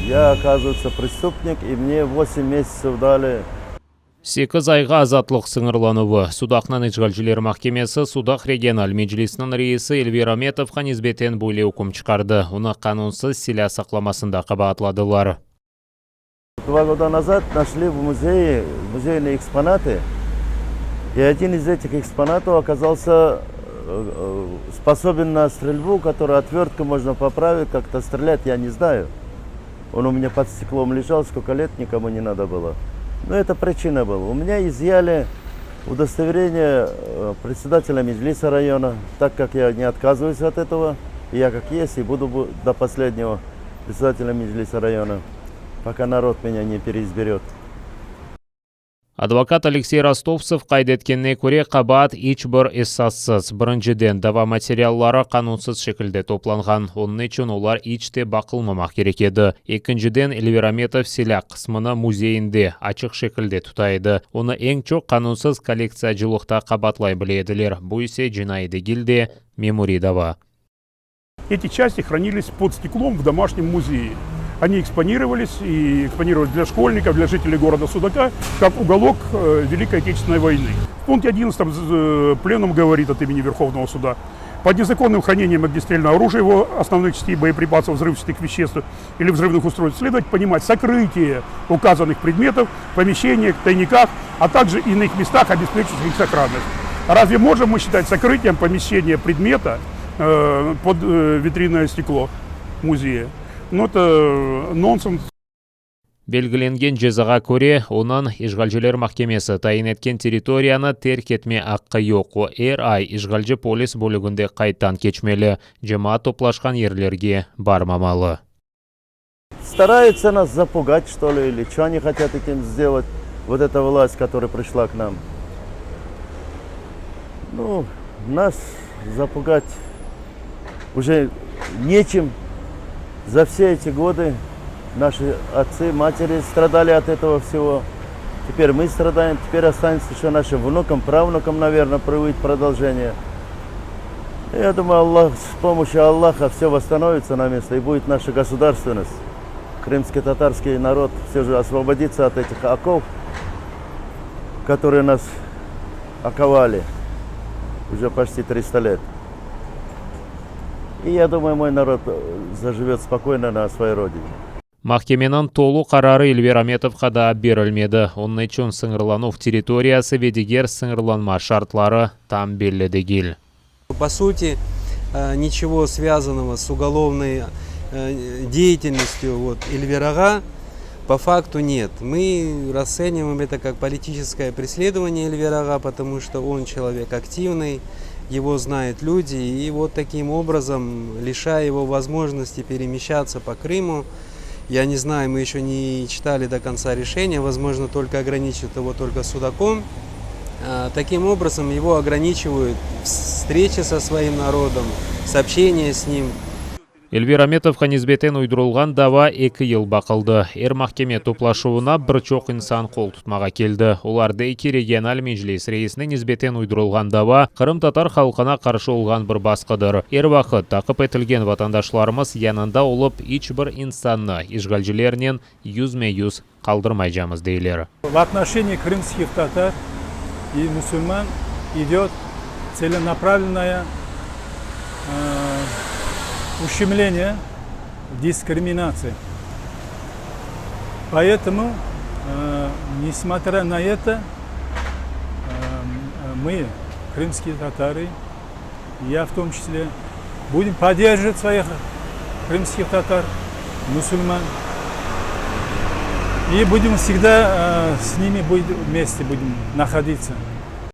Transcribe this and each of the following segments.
Я, оказывается, преступник, и мне 8 месяцев дали. 8 айға азатлық сыңырлануы. Судақнан ишгалчылар махкемесі Судақ регионал меджлисінің рейісі Эльвира Аметовқа низбетен бойле үкім шығарды. Оны қанунсыз силя сақламасында қабатладылар. 2 года назад нашли в музее музейные экспонаты, и один из этих экспонатов оказался способен на стрельбу, которую отверткой можно поправить, как-то стрелять, я не знаю. Он у меня под стеклом лежал, сколько лет никому не надо было. Но это причина была. У меня изъяли удостоверение председателя Меджлиса района, так как я не отказываюсь от этого, и я как есть, и буду до последнего председателя Меджлиса района, пока народ меня не переизберет. Адвокат Алексей Ростовцев қайдеткенне көре қабат ичбір эссассыз. Біріншіден дава материаллары қанунсыз шекілде топланған. Оның үшін олар ичте бақылмамақ керек еді. Екіншіден Эльвира Аметов силяқ қысмыны музейінде ашық шекілде тұтайды. Оны ең чоқ қанунсыз коллекциячылықта қабатлай біледілер. Бұл есе жинайды гилде мемори дава. Эти части хранились под стеклом в домашнем музее. Они экспонировались и экспонировались для школьников, для жителей города Судака, как уголок Великой Отечественной войны. В пункте 11 пленум говорит от имени Верховного суда: под незаконным хранением огнестрельного оружия, его основных частей, боеприпасов, взрывчатых веществ или взрывных устройств следует понимать сокрытие указанных предметов в помещениях, тайниках, а также иных местах, обеспечивающих их сохранность. Разве можем мы считать сокрытием помещения предмета под витринное стекло музея? Ну, это нонсенс. Белгіленген жазаға көре, онан ишгалчылар махкемесі тайын еткен территорияны терк етме аққы жоқ. Ай ишгалчы полис бөлігінде қайттан кечмелі. Жема топлашқан ерлерге бармамалы. Стараются нас запугать, что ли, или что они хотят этим сделать, вот эта власть, которая пришла к нам. Ну, нас запугать уже нечем. За все эти годы наши отцы, матери страдали от этого всего. Теперь мы страдаем, теперь останется еще нашим внукам, правнукам, наверное, привыть продолжение. И я думаю, с помощью Аллаха все восстановится на место, и будет наша государственность. Крымский татарский народ все же освободится от этих оков, которые нас оковали уже почти 300 лет. И я думаю, мой народ заживет спокойно на своей родине. Махкеменің толу қарары Эльвира Аметовқа да берілмеді. Оның үшін сыңырлану территориясы ведегер сыңырланма шартлары там белі дегіл. По сути, ничего связанного с уголовной деятельностью Эльвирага по факту нет. Мы расцениваем это как политическое преследование Эльвирага, потому что он человек активный, его знают люди, и вот таким образом, лишая его возможности перемещаться по Крыму, я не знаю, мы еще не читали до конца решения, возможно, только ограничивают его только Судаком. Таким образом, его ограничивают встречи со своим народом, общение с ним. Эльвира Аметовқа низбетен уйдырылған дава 2 ел бақылды. Махкеме топлашуына бір чоқ инсан қол тұтмаға келді. Оларды 2 регионал меджлис рейсіне низбетен уйдырылған дава Қырым татар халқына қаршы олған бір басқыдыр. Вақыт тақып етілген ватандашларымыз янында олып ичбір инсанны ишгалчылерінен юзме-юз қалдырмай жамыз дейлер. В отношении крымских татар и мусульман идет целенаправленная ущемление, дискриминация. Поэтому, несмотря на это, мы, крымские татары, я в том числе, будем поддерживать своих крымских татар, мусульман. И будем всегда с ними вместе будем находиться.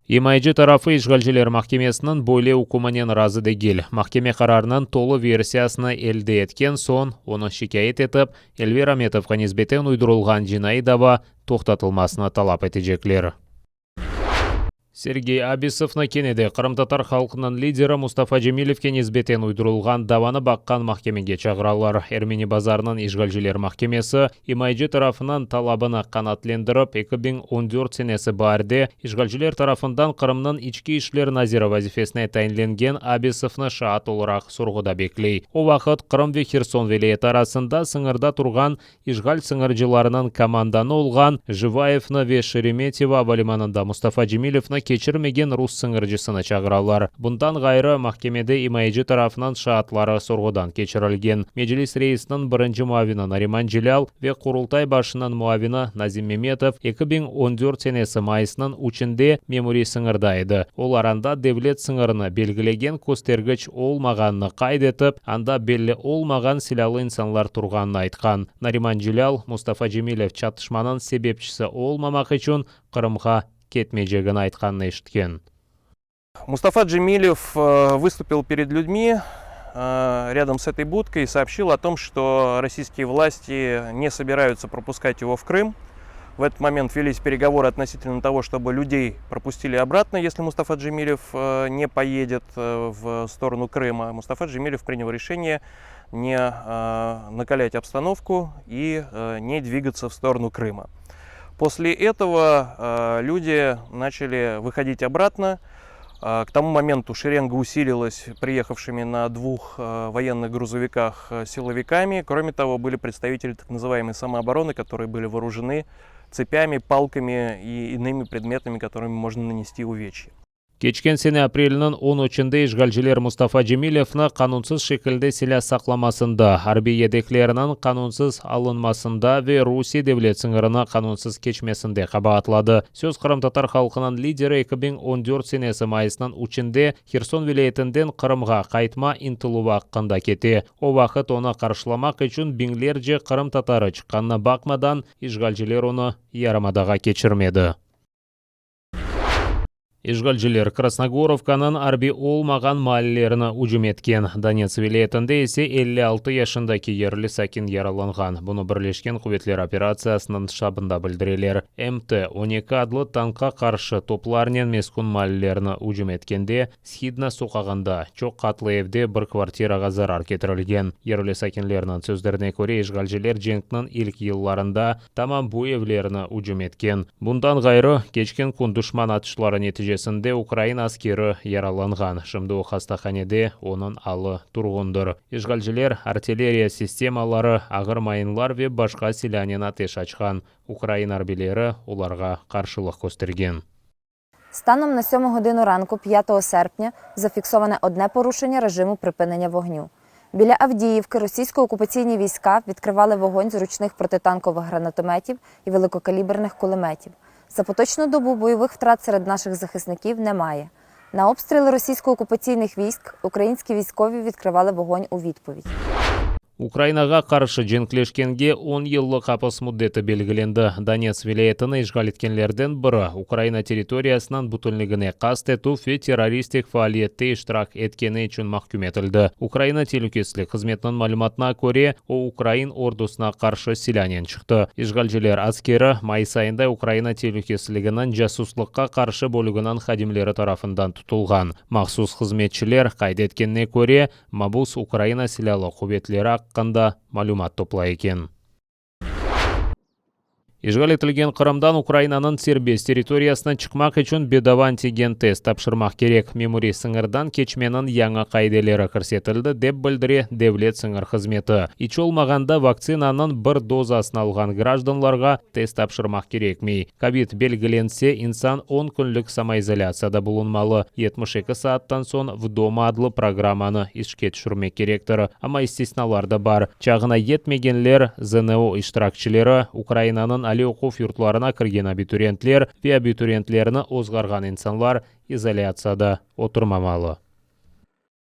Имайджы тарафы ишгалчылар махкемесінің бойле үкімінен разы дегел. Махкеме қарарының толы версиясына елді еткен сон, оны шикайет етіп, Эльвира Аметовқа низбетен уйдырылған жинай дава тоқтатылмасына талап етежеклер. Сергей Абисовны кенеде Қырым-татар халқының лидері Мустафа Джемилевке низбетен уйдырылған даваны баққан махкемеге чағыралар. Эрмени базарының ишгалжилер махкемесі Имайджи тарафынан талабыны қанатлендіріп, 2014 сенесі барде ишгалжилер тарафындан Қырымның ички ишлер назиры вазифесіне тайынленген Абисовны шаат оларақ сұрғыда беклей. О вақыт Қырым ве Херсон велиет арасында сыңырда тұрған ишгал сыңыржыларының команданы олған Живаевны ве Шереметьево абалиманында Мустафа Джемилевны кечірмеген рус сыңыржысыны чағыралар. Бұндан ғайры махкемеде Имайджи тарафынан шаатлары сұрғыдан кечірілген. Меджлис рейсінің бірінші муавины Нариман Джилял ве Құрылтай башының муавины Назим Меметов 2014 сенесі майысының учінде мемори сыңырдайды. Ол аранда девлет сыңырыны белгілеген көстергіч олмағанны қайдетіп, анда белі олмаған силалы инсанлар тұрғанын айтқан. Нариман Джилял Мустафа Джемилев чатышманын себепчісі олмамақ үшін Қырымға кетмейжегін айтқанын ешткен. Мустафа Джемилев выступил перед людьми рядом с этой будкой и сообщил о том, что российские власти не собираются пропускать его в Крым. В этот момент велись переговоры относительно того, чтобы людей пропустили обратно, если Мустафа Джемилев не поедет в сторону Крыма. Мустафа Джемилев принял решение не накалять обстановку и не двигаться в сторону Крыма. После этого люди начали выходить обратно. К тому моменту шеренга усилилась приехавшими на 2 военных грузовиках силовиками. Кроме того, были представители так называемой самообороны, которые были вооружены цепями, палками и иными предметами, которыми можно нанести увечья. Кечкен сене апрелінің 13-інде ишгалжилер Мустафа Джемилевны қанунсыз шекілді силя сақламасында, арби едеклерінің қанунсыз алынмасында ве Руси девлет сыңырына қанунсыз кечмесінде қабатлады. Сөз Қырым-татар халқының лидері 2014 сенесі майысының учінде Херсон вилаетінден Қырымға қайтма интылуы аққында кете. О вақыт оны қаршыламақ үшін бинглерже Қырым-татары чыққанына бақмадан ишгалжилер оны ярамадаға кечірмеді. Ишгалжилер Красногоровканын арби олмаған маллеріні үжім еткен. Донец вилаетінде есе 56 яшындаки ерлі сәкин яраланған. Бұны бірлешкен құветлер операциясының шабында білдірелер. МТ-12 адлы танқа қаршы топларнен мескун маллеріні үжім еткенде Схидна соқағанда чоқ қатлы евде бір квартираға зарар кетірілген. Ерлі сәкинлерінің сөздеріне көре ишгалжилер женгтінің ilk yıllarında тамам bu evlerini үжім еткен. Бұндан ғайры кечкен күн дұшман атышлары нәтижесінде Украина аскері яраланған. Шымды хастаханеде оның алы тұрғындыр. Ишгалжилер артиллерия системалары, ағыр майынлар ве башқа силянен атеш ачқан. Украина арбилері оларға қаршылық көстерген. Станом на 7 годину ранку 5 серпня зафіксоване одне порушення режиму припинення вогню. Біля Авдіївки російсько-окупаційні війська відкривали вогонь з ручних протитанкових гранатометів і великокаліберних кулеметів. За поточну добу бойових втрат серед наших захисників немає. На обстріли російсько-окупаційних військ українські військові відкривали вогонь у відповідь. Украинаға қаршы женклешкенге 10 yıllık апыс мұддеті белгіленді. Донец вилаетіні ишгал еткенлерден бірі Украина территориясынан бүтінлігіне қаст ету ве террористик фаалиетте иштирак еткені үшін махкум етілді. Украина телекөслік қызметінің малыматына көре, о Украин ордусына қаршы силянен шықты. Ишгалжилер аскері майыс айында Украина телекөслігінің жасуслыққа қаршы бөлігінің хадимлері тарафындан тұтылған. Махсус қызметшілер қайдеткеніне көре, мабус Украина силялы құбетлері қанда малумат топла екен. Ишгал етілген Қырымдан Украинаның сербез территориясынан чықмақ үшін бедава антиген тест тапшырмақ керек. Мемори сыңырдан кечменің яңа қайделері көрсетілді деп білдіре девлет сыңыр қызметі. Ич олмағанда вакцинаның бір дозасын алған гражданларға тест тапшырмақ керек мей. Ковид белгіленсе, инсан 10 күнлік самоизоляцияда bulunmalı. 72 сааттан сон вдома адлы программаны ишке түшірмек керектір. Ама истисналар да бар. Чағына етмегенлер, ЗНО иштиракчылары Украинаның али оқуф юртларына кірген абитуриентлер ве абитуриентлеріні озғарған инсанлар изоляцияда отырмамалы.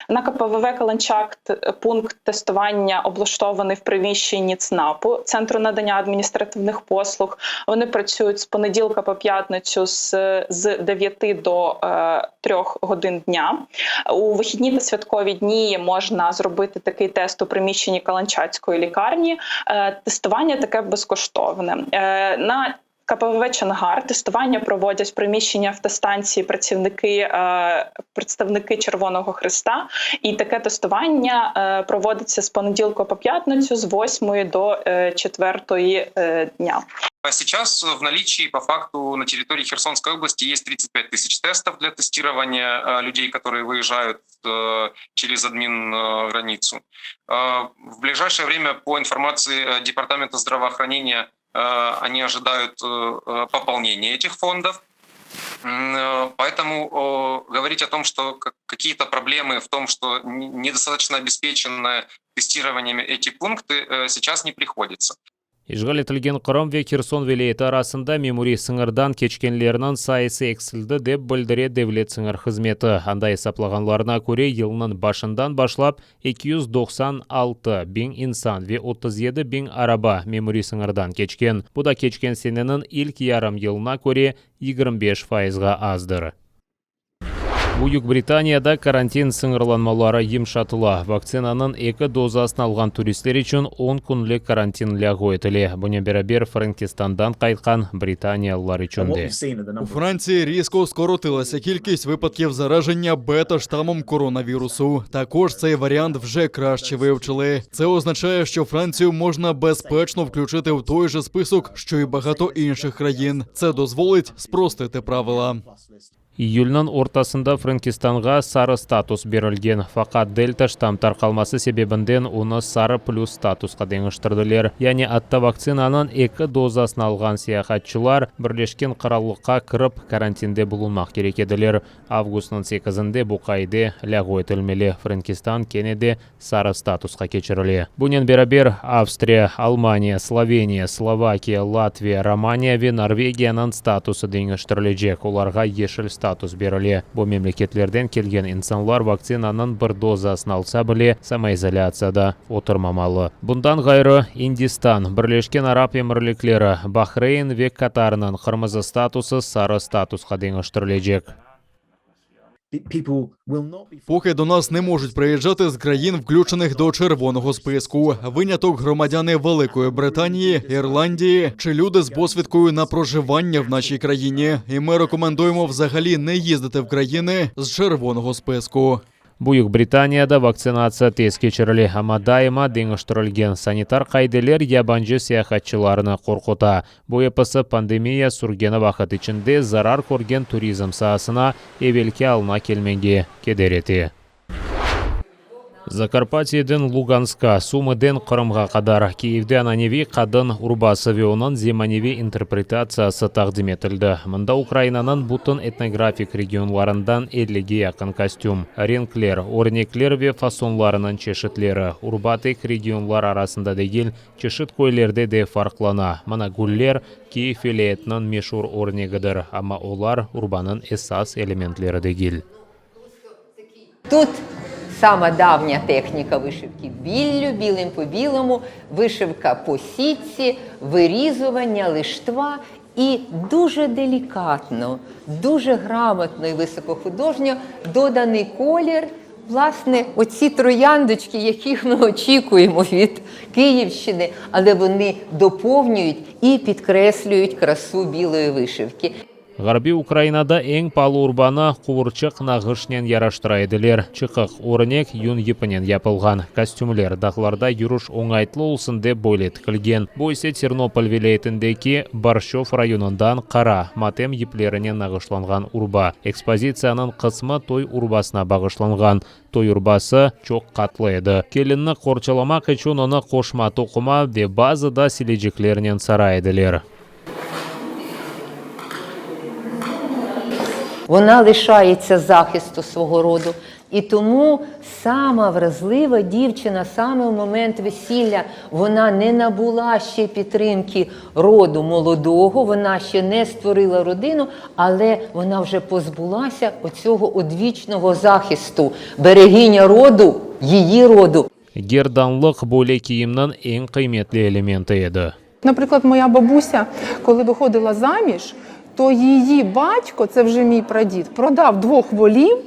На КПВВ «Каланчак» пункт тестування облаштований в приміщенні ЦНАПу, Центру надання адміністративних послуг. Вони працюють з понеділка по п'ятницю з 9 до 3 годин дня. У вихідні та святкові дні можна зробити такий тест у приміщенні Каланчацької лікарні. Тестування таке безкоштовне. На КПВВ «Чонгар» тестування проводять в приміщенні автостанції представники Червоного Хреста. І таке тестування проводиться з понеділка по п'ятницю з 8 до 4 дня. Сейчас в наличии по факту на территории Херсонской области есть 35 тысяч тестов для тестирования людей, которые выезжают через админ-границу. В ближайшее время, по информации Департамента здравоохранения, они ожидают пополнения этих фондов. Поэтому говорить о том, что какие-то проблемы в том, что недостаточно обеспечены тестированием эти пункты, сейчас не приходится. Ишғал етілген Қырым ве Херсон велеті арасында мемури сыңырдан кечкенлерінің сайысы эксілді деп білдіре Девлет сыңыр қызметі. Андай саплағанларына көре елінің башындан башлап 296 bin инсан ве 37 bin араба мемури сыңырдан кечкен. Бұда кечкен сенінің ilk ярым елына көре 25%-ға аздыр. Бүйік Британияда карантин сыңырланмалары емшатыла. Вакцинаның 2 дозасын алған туристер үшін 10 күнлік карантин лягу етілі. Бұны берабер Франкистандан қайтқан британиялылар үшін де. У Франції різко скоротилася кількість випадків зараження бета-штамом коронавірусу. Також цей варіант вже краще вивчили. Це означає, що Францію можна безпечно включити в той же список, що й багато інших країн. Це дозволить спростити правила. Июльнің ортасында Франкистанға сары статус берілген. Фақат дельта штам тарқалмасы себебінден оны сары плюс статусқа деңіштірділер. Яғни атта вакцинаның 2 дозасын алған сияхатшылар Бірлешкен Қаралыққа кіріп карантинде болуынмақ керек еділер. Августның 8-інде бұқайды лягу етілмелі. Франкистан кенеде сары статусқа кечірілі. Бұнен берабер Австрия, Алмания, Словения, Словакия, Латвия, Романия ве Норвегияның статусы деңіштірілежек. Оларға ешіл статус берілі. Бұл мемлекетлерден келген инсанлар вакцинаның 1 дозасын алса біле самоизоляцияда отырмамалы. Бұндан ғайры Индистан, Бірлешкен Араб Емірліктері, Бахрейн ве Катарының қырмызы статусы сары статусқа деңіштірілежек. Поки до нас не можуть приїжджати з країн, включених до червоного списку. Виняток громадяни Великої Британії, Ірландії чи люди з посвідкою на проживання в нашій країні. І ми рекомендуємо взагалі не їздити в країни з червоного списку. Бүйік Британияда вакцинация тез кечірілі, ама дайыма деңіштірілген санитар қайделер ябанжы сияхатчыларыны қорқыта. Бұл епісі пандемия сүргені вақыт ішінде зарар көрген туризм саасына евелке алына келменге кедереті. Закарпатияден Луганска, Сумыден Қырымға қадар Киевде ананеви қадын урбасы ве онын земаневи интерпретациясы тақдим етілді. Мұнда Украинаның бұтын этнографик регионларындан 50-ге яқын костюм, ренклер, орнеклер ве фасонларының чешітлері, урбатик регионлар арасында дегел чешіт көйлерде де фарқлана. Мұна гүллер Киев елетінің мешур орнегідір, ама олар урбанын эсас элементлері дегел. Тут сама давня техніка вишивки біллю, білим по білому, вишивка по сітці, вирізування, лиштва і дуже делікатно, дуже грамотно і високохудожньо доданий колір. Власне, оці трояндочки, яких ми очікуємо від Київщини, але вони доповнюють і підкреслюють красу білої вишивки. Ғарби Украинада ең палы урбаны қуырчық нағышнен яраштыра еділер. Чықық орынек юн епінен япылған. Костюмлер дақларда юруш оңайтлы олсын деп бойлет кілген. Бойсе Тернополь велейтіндекі Баршов районындан қара матем еплерінен нағышланған урба. Экспозицияның қысмы той урбасына бағышланған. Той урбасы чоқ қатлы еді. Келінні қорчаламақ үшін оны қошма тоқыма ве базыда сележеклерінен сара еділер. Вона лишається захисту свого роду. І тому сама вразлива дівчина, саме в момент весілля, вона не набула ще підтримки роду молодого, вона ще не створила родину, але вона вже позбулася оцього одвічного захисту, берегиня роду, її роду. Герданлық бөле киімнің ең қиметлі елементі еді. Наприклад, моя бабуся, коли виходила заміж, то її батько, це вже мій прадід, продав 2 волів,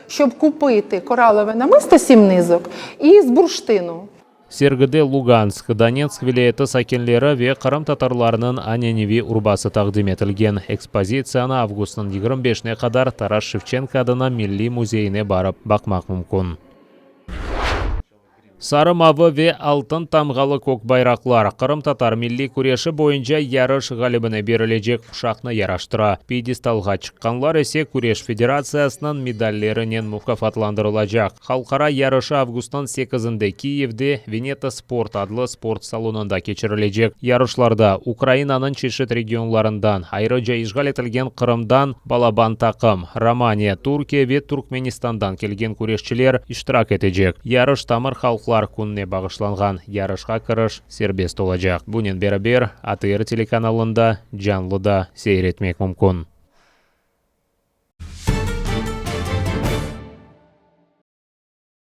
щоб купити коралове намисто 7 низок і з бурштину. Сергіде Луганск, Донецк вилайеті сакенлері ве Қырым татарларының аненеви урбасы тақдим етілген. Экспозицияны августың 25-не қадар Тарас Шевченко адына Милли музейіне барып бақмақ мүмкін. Сары мавы ве алтын тамғалы көк байрақлар Қырым татар милли күреші бойынша ярыш ғалібіне берілежек құшақны яраштыра. Пьедесталға шыққанлар есе күреш федерациясының медаллерінен мұқафатландырылacak. Халқара ярышы августың 8-інде Киевде Венета спорт адлы спорт салонында кечірілежек. Ярышларда Украинаның чешет регионларындан, айрыжа ишғал етілген Қырымдан Балабан тақым, Романия, Туркия ве Туркменистандан келген күрешчілер иштирак етежек. Ярыш тамыр халқлар күніне бағышланған, ярышқа кіріш сербест олacak. Бұнен бері АТР телеканалында жанлыда сейретмек мүмкін.